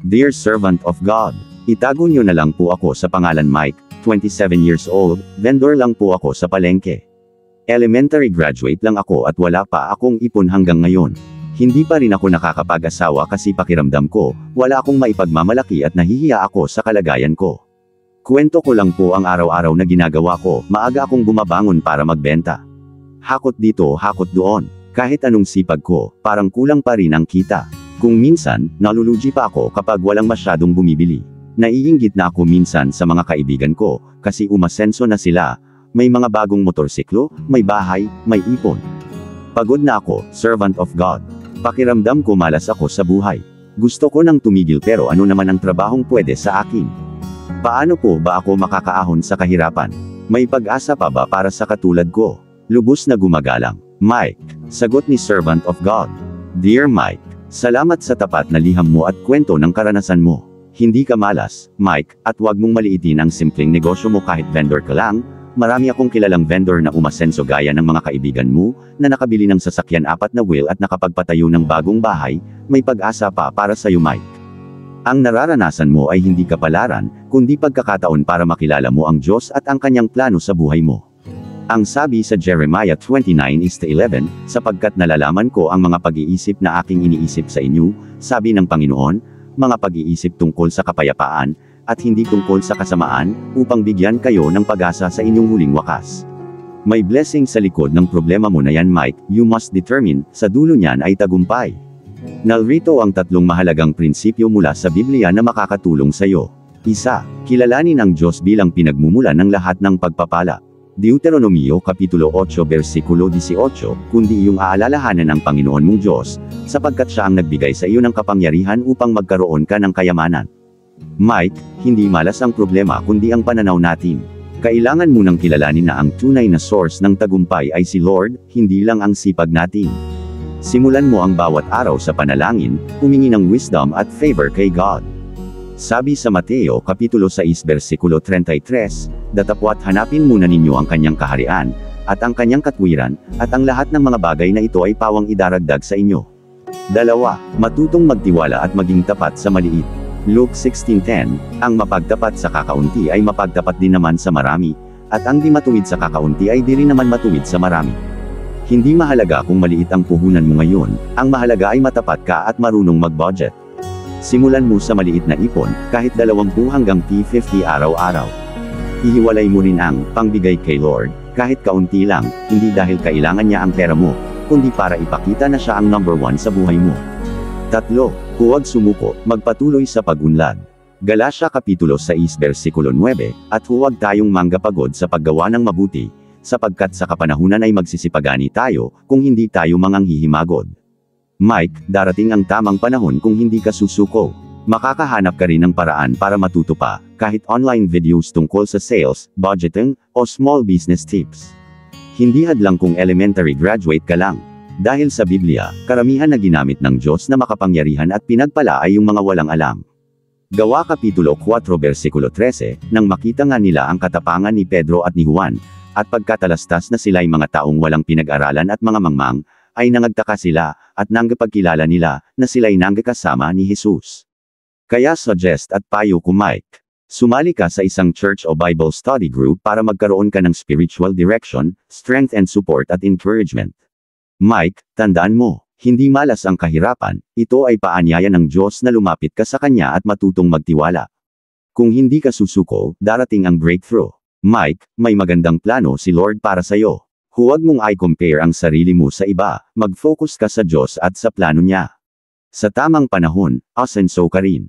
Dear servant of God, itago niyo na lang po ako sa pangalan Mike, 27 years old, vendor lang po ako sa palengke. Elementary graduate lang ako at wala pa akong ipon hanggang ngayon. Hindi pa rin ako nakakapag-asawa kasi pakiramdam ko, wala akong maipagmamalaki at nahihiya ako sa kalagayan ko. Kwento ko lang po ang araw-araw na ginagawa ko, maaga akong bumabangon para magbenta. Hakot dito, hakot doon. Kahit anong sipag ko, parang kulang pa rin ang kita. Kung minsan, nalulugi pa ako kapag walang masyadong bumibili. Naiinggit na ako minsan sa mga kaibigan ko, kasi umasenso na sila, may mga bagong motorsiklo, may bahay, may ipon. Pagod na ako, servant of God. Pakiramdam ko malas ako sa buhay. Gusto ko nang tumigil pero ano naman ang trabahong pwede sa akin? Paano po ba ako makakaahon sa kahirapan? May pag-asa pa ba para sa katulad ko? Lubos na gumagalang. Mike. Sagot ni servant of God. Dear Mike. Salamat sa tapat na liham mo at kwento ng karanasan mo. Hindi ka malas, Mike, at huwag mong maliitin ang simpleng negosyo mo kahit vendor ka lang. Marami akong kilalang vendor na umasenso gaya ng mga kaibigan mo, na nakabili ng sasakyan 4 na wheel at nakapagpatayo ng bagong bahay. May pag-asa pa para sa iyo, Mike. Ang nararanasan mo ay hindi kapalaran, kundi pagkakataon para makilala mo ang Diyos at ang kanyang plano sa buhay mo. Ang sabi sa Jeremiah 29:11, sapagkat nalalaman ko ang mga pag-iisip na aking iniisip sa inyo, sabi ng Panginoon, mga pag-iisip tungkol sa kapayapaan, at hindi tungkol sa kasamaan, upang bigyan kayo ng pag-asa sa inyong huling wakas. May blessing sa likod ng problema mo na yan, Mike, you must determine, sa dulo niyan ay tagumpay. Narito ang 3 mahalagang prinsipyo mula sa Biblia na makakatulong sa iyo. 1. Kilalanin ang Diyos bilang pinagmumulan ng lahat ng pagpapala. Deuteronomio Kapitulo 8 versikulo 18, kundi iyong aalalahanan ang Panginoon mong Diyos, sapagkat siya ang nagbigay sa iyo ng kapangyarihan upang magkaroon ka ng kayamanan. Mike, hindi malas ang problema kundi ang pananaw natin. Kailangan munang kilalanin na ang tunay na source ng tagumpay ay si Lord, hindi lang ang sipag natin. Simulan mo ang bawat araw sa panalangin, humingi ng wisdom at favor kay God. Sabi sa Mateo Kapitulo 6 versikulo 33, datapwat hanapin muna ninyo ang kanyang kaharian, at ang kanyang katwiran, at ang lahat ng mga bagay na ito ay pawang idaragdag sa inyo. 2. Matutong magtiwala at maging tapat sa maliit. Luke 16:10, ang mapagtapat sa kakaunti ay mapagtapat din naman sa marami, at ang di matuwid sa kakaunti ay di rin naman matuwid sa marami. Hindi mahalaga kung maliit ang puhunan mo ngayon, ang mahalaga ay matapat ka at marunong mag-budget. Simulan mo sa maliit na ipon, kahit 20 hanggang P50 araw-araw. Ihiwalay mo rin ang pangbigay kay Lord, kahit kaunti lang, hindi dahil kailangan niya ang pera mo, kundi para ipakita na siya ang number 1 sa buhay mo. 3. Huwag sumuko, magpatuloy sa pag-unlad. Galatia Kapitulo 6 versikulo 9, at huwag tayong manggapagod sa paggawa ng mabuti, sapagkat sa kapanahunan ay magsisipagani tayo, kung hindi tayo manganghihimagod. Mike, darating ang tamang panahon kung hindi ka susuko. Makakahanap ka rin ng paraan para matuto pa, kahit online videos tungkol sa sales, budgeting, o small business tips. Hindi hadlang kung elementary graduate ka lang. Dahil sa Biblia, karamihan na ginamit ng Diyos na makapangyarihan at pinagpala ay yung mga walang alam. Gawa Kapitulo 4 versikulo 13, nang makita nga nila ang katapangan ni Pedro at ni Juan, at pagkatalastas na sila'y mga taong walang pinag-aralan at mga mangmang, ay nangagtaka sila, at nanggapagkilala nila, na sila'y nanggakasama ni Jesus. Kaya suggest at payo ko, Mike. Sumali ka sa isang church o Bible study group para magkaroon ka ng spiritual direction, strength and support at encouragement. Mike, tandaan mo, hindi malas ang kahirapan, ito ay paanyaya ng Diyos na lumapit ka sa Kanya at matutong magtiwala. Kung hindi ka susuko, darating ang breakthrough. Mike, may magandang plano si Lord para sa iyo. Huwag mong i-compare ang sarili mo sa iba, mag-focus ka sa Diyos at sa plano niya. Sa tamang panahon, asenso ka rin.